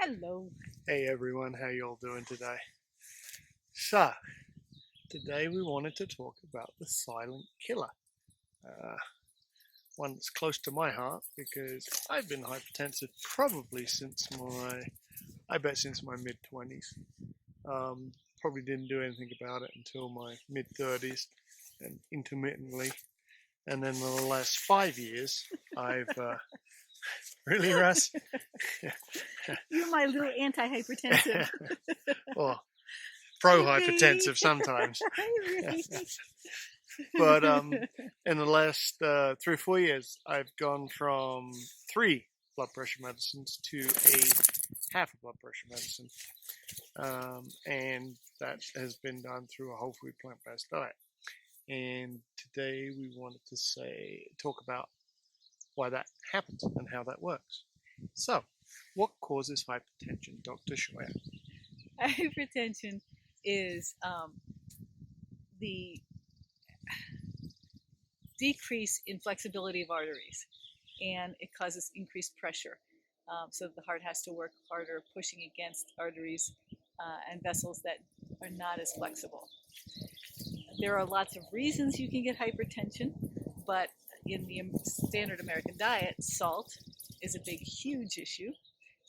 Hello. Hey everyone, how you all doing today? So, today we wanted to talk about the silent killer. Uh, One that's close to my heart because I've been hypertensive probably since my mid 20s. Probably didn't do anything about it until my mid 30s and intermittently. And then in the last 5 years, I've really, Russ? You're my little anti-hypertensive. Well, pro Baby. hypertensive sometimes. Baby. But in the last 3 or 4 years, I've gone from 3 blood pressure medicines to a half a blood pressure medicine, and that has been done through a whole food plant-based diet. And today we wanted to talk about why that happens and how that works. So, what causes hypertension, Dr. Schwer? Hypertension is the decrease in flexibility of arteries, and it causes increased pressure. So the heart has to work harder, pushing against arteries and vessels that are not as flexible. There are lots of reasons you can get hypertension, but in the standard American diet, salt is a big, huge issue.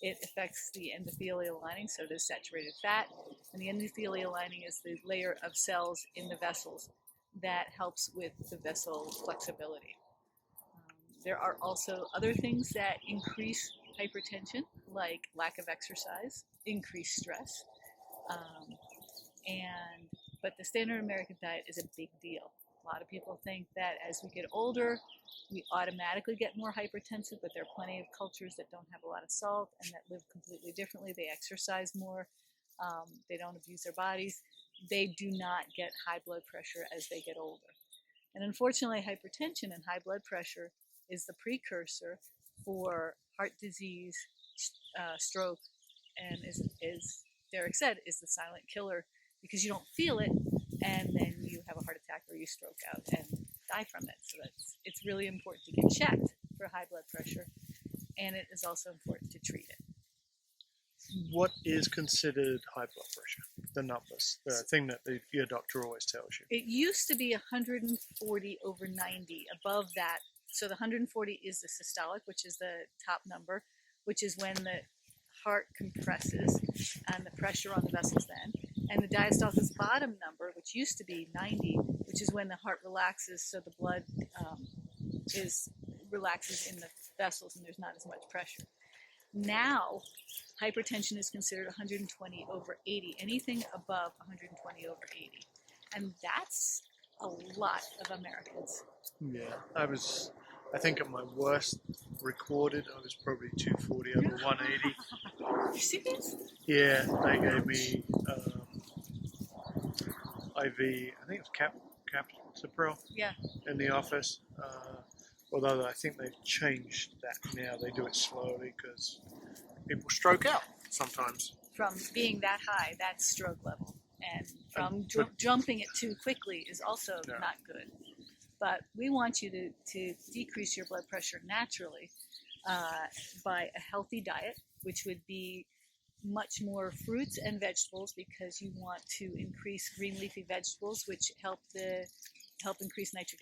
It affects the endothelial lining, so does saturated fat. And the endothelial lining is the layer of cells in the vessels that helps with the vessel flexibility. There are also other things that increase hypertension, like lack of exercise, increased stress, um, but the standard American diet is a big deal. A lot of people think that as we get older, we automatically get more hypertensive, but there are plenty of cultures that don't have a lot of salt and that live completely differently. They exercise more, they don't abuse their bodies. They do not get high blood pressure as they get older. And unfortunately, hypertension and high blood pressure is the precursor for heart disease, stroke, and is Derek said, is the silent killer because you don't feel it, and then you have a heart attack or you stroke out and die from it. So it's really important to get checked for high blood pressure, and it is also important to treat it. What is considered high blood pressure? The numbers, the thing that your doctor always tells you. It used to be 140 over 90. Above that, so the 140 is the systolic, which is the top number, which is when the heart compresses and the pressure on the vessels then. And the diastolic is bottom number, which used to be 90, which is when the heart relaxes, so the blood relaxes in the vessels and there's not as much pressure. Now, hypertension is considered 120 over 80, anything above 120 over 80. And that's a lot of Americans. Yeah, I think at my worst recorded, I was probably 240 over 180. You serious? Yeah, they gave me IV, I think it's Captopril Yeah. in the office. Although I think they've changed that now. They do it slowly because people stroke out sometimes. From being that high, that's stroke level. And from jumping it too quickly is also not good. But we want you to decrease your blood pressure naturally by a healthy diet, which would be much more fruits and vegetables, because you want to increase green leafy vegetables, which help increase nitric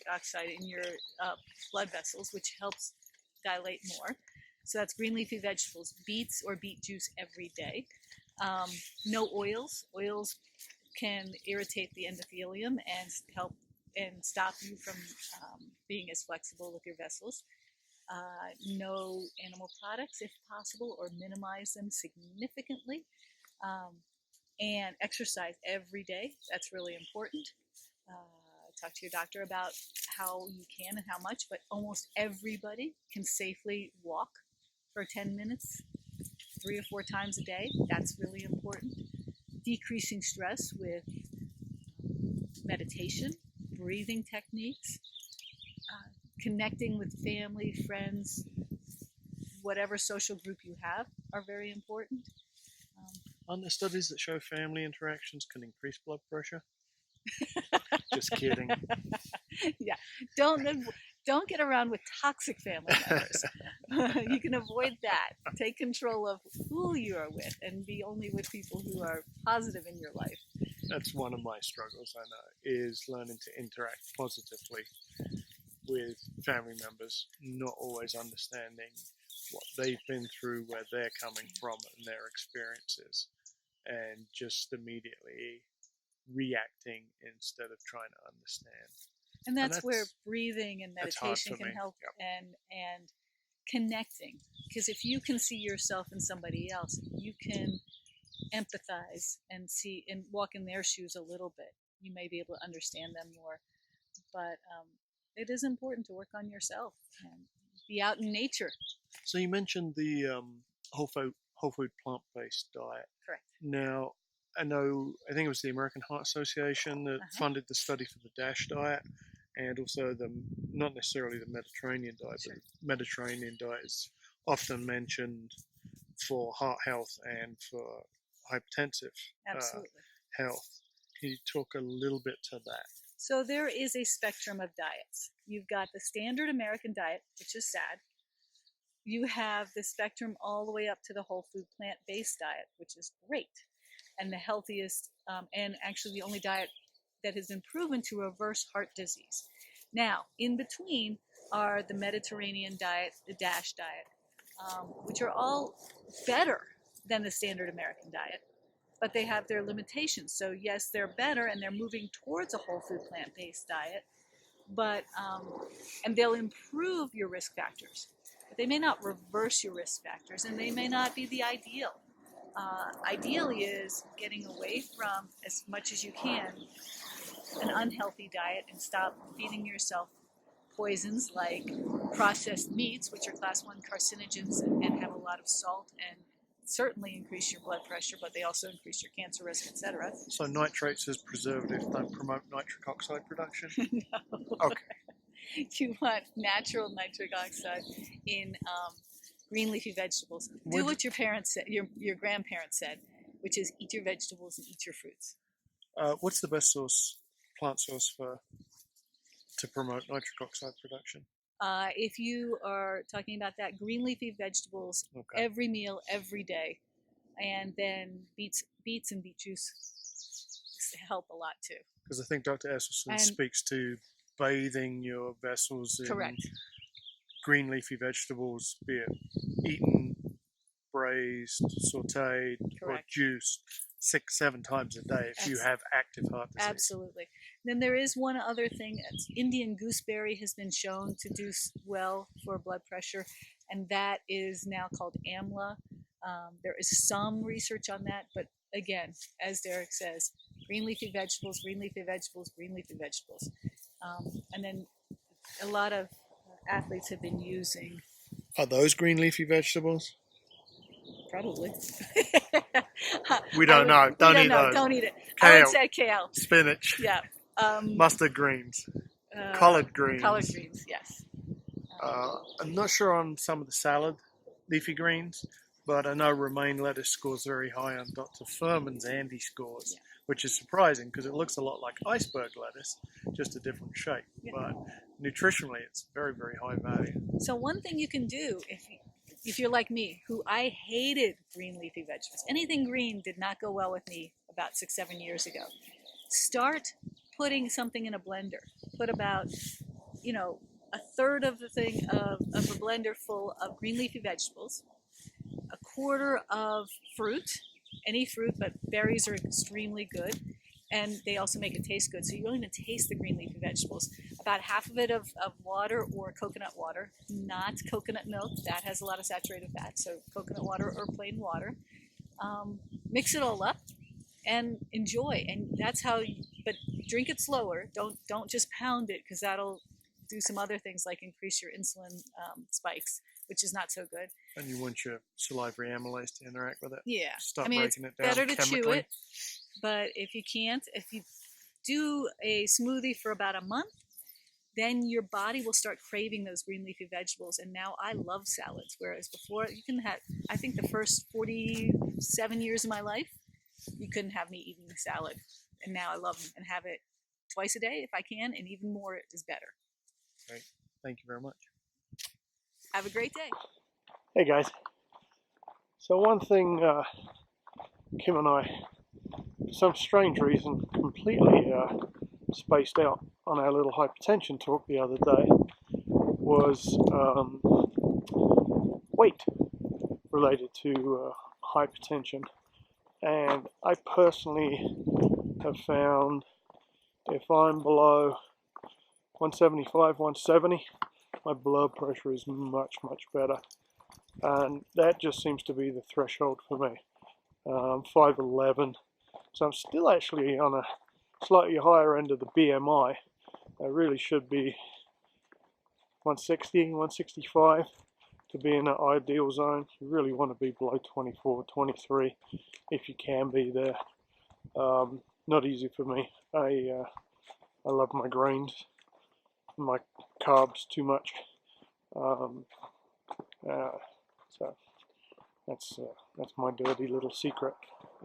oxide in your blood vessels, which helps dilate more. So that's green leafy vegetables, beets or beet juice every day. No oils. Oils can irritate the endothelium and help and stop you from being as flexible with your vessels. No animal products if possible, or minimize them significantly. And exercise every day. That's really important. Talk to your doctor about how you can and how much, but almost everybody can safely walk for 10 minutes 3 or 4 times a day. That's really important. Decreasing stress with meditation, breathing techniques, connecting with family, friends, whatever social group you have are very important. Aren't there studies that show family interactions can increase blood pressure? Just kidding. Yeah, Don't get around with toxic family members. You can avoid that. Take control of who you are with and be only with people who are positive in your life. That's one of my struggles, I know, is learning to interact positively with family members, not always understanding what they've been through, where they're coming from, and their experiences, and just immediately reacting instead of trying to understand. And that's where breathing and that's hard meditation for can me. help, Yep. and connecting. Because if you can see yourself in somebody else, you can empathize and see and walk in their shoes a little bit. You may be able to understand them more. But it is important to work on yourself and be out in nature. So you mentioned the whole food plant-based diet. Correct. Now, I think it was the American Heart Association that funded the study for the DASH diet, and also not necessarily the Mediterranean diet, Sure. but the Mediterranean diet is often mentioned for heart health and for hypertensive Absolutely. health. Can you talk a little bit to that? So there is a spectrum of diets. You've got the standard American diet, which is sad. You have the spectrum all the way up to the whole food plant-based diet, which is great, and the healthiest, and actually the only diet that has been proven to reverse heart disease. Now, in between are the Mediterranean diet, the DASH diet, which are all better than the standard American diet, but they have their limitations. So yes, they're better, and they're moving towards a whole food plant-based diet, but and they'll improve your risk factors, but they may not reverse your risk factors, and they may not be the ideal. Ideally is getting away from, as much as you can, an unhealthy diet and stop feeding yourself poisons like processed meats, which are class 1 carcinogens and have a lot of salt and certainly increase your blood pressure, but they also increase your cancer risk, etc. So nitrates as preservatives don't promote nitric oxide production? No. Okay. You want natural nitric oxide in green leafy vegetables. Do what your parents said, your grandparents said, which is eat your vegetables and eat your fruits. What's the best plant source to promote nitric oxide production? If you are talking about that, green leafy vegetables, every meal, every day, and then beets and beet juice help a lot too. Because I think Dr. Esselstyn speaks to bathing your vessels in green leafy vegetables, be it eaten, braised, sauteed, or juiced 6-7 times a day if you have active heart disease. Absolutely. Then there is one other thing. Indian gooseberry has been shown to do well for blood pressure, and that is now called AMLA. There is some research on that, but again, as Derek says, green leafy vegetables, green leafy vegetables, green leafy vegetables. And then a lot of athletes have been using... Are those green leafy vegetables? Probably. We don't know. Don't eat those. Don't eat it. Kale, I would say kale. Spinach. Yeah. Mustard greens. Collard greens. Collard greens, yes. I'm not sure on some of the salad leafy greens, but I know romaine lettuce scores very high on Dr. Furman's Andy scores, which is surprising because it looks a lot like iceberg lettuce, just a different shape. Yeah. But nutritionally, it's very, very high value. So one thing you can do, if you're like me, who I hated green leafy vegetables, anything green did not go well with me about 6-7 years ago. Start putting something in a blender. Put about, a third of the thing of a blender full of green leafy vegetables, a quarter of fruit, any fruit, but berries are extremely good, and they also make it taste good. So you don't even taste the green leafy vegetables. About half of it of water or coconut water, not coconut milk. That has a lot of saturated fat. So coconut water or plain water. Mix it all up and enjoy. And that's how. But drink it slower. Don't just pound it, because that'll do some other things like increase your insulin spikes, which is not so good. And you want your salivary amylase to interact with it. Yeah. Stop breaking it down better to chemically. chew it. But if you can't, if you do a smoothie for about a month, then your body will start craving those green leafy vegetables. And now I love salads, whereas before you can have, I think the first 47 years of my life, you couldn't have me eating salad. And now I love them and have it twice a day if I can, and even more is better. Great. Thank you very much. Have a great day. Hey guys. So one thing, Kim and I, for some strange reason, completely spaced out on our little hypertension talk the other day was weight related to hypertension. And I personally have found if I'm below 175, 170, my blood pressure is much, much better. And that just seems to be the threshold for me. 5'11", so I'm still actually on a slightly higher end of the BMI. I really should be 160, 165 to be in that ideal zone. You really want to be below 24, 23 if you can be there. Not easy for me. I love my grains, my carbs too much. So that's my dirty little secret.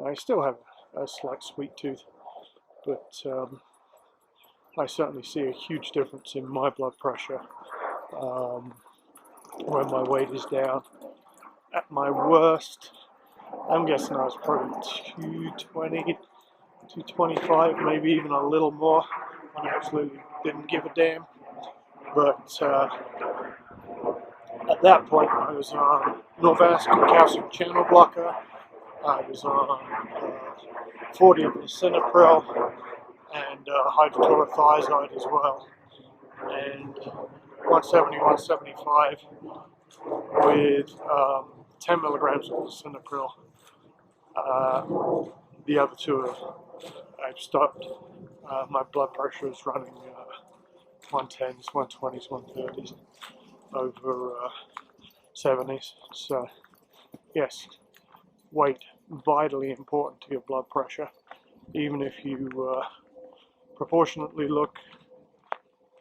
I still have a slight sweet tooth, but I certainly see a huge difference in my blood pressure when my weight is down. At my worst, I'm guessing I was probably 220, 225, maybe even a little more. I absolutely didn't give a damn. But at that point, I was on Norvasc calcium channel blocker. I was on 40 of lisinopril and hydrochlorothiazide as well. And 170, 175 with 10 milligrams of lisinopril. The other two I've stopped. My blood pressure is running 110s, 120s, 130s over 70s. So yes, weight vitally important to your blood pressure. Even if you proportionately look,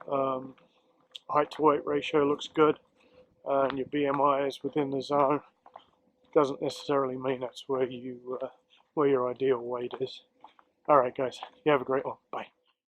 height to weight ratio looks good, and your BMI is within the zone, doesn't necessarily mean that's where you where your ideal weight is. Alright guys, you have a great one. Bye.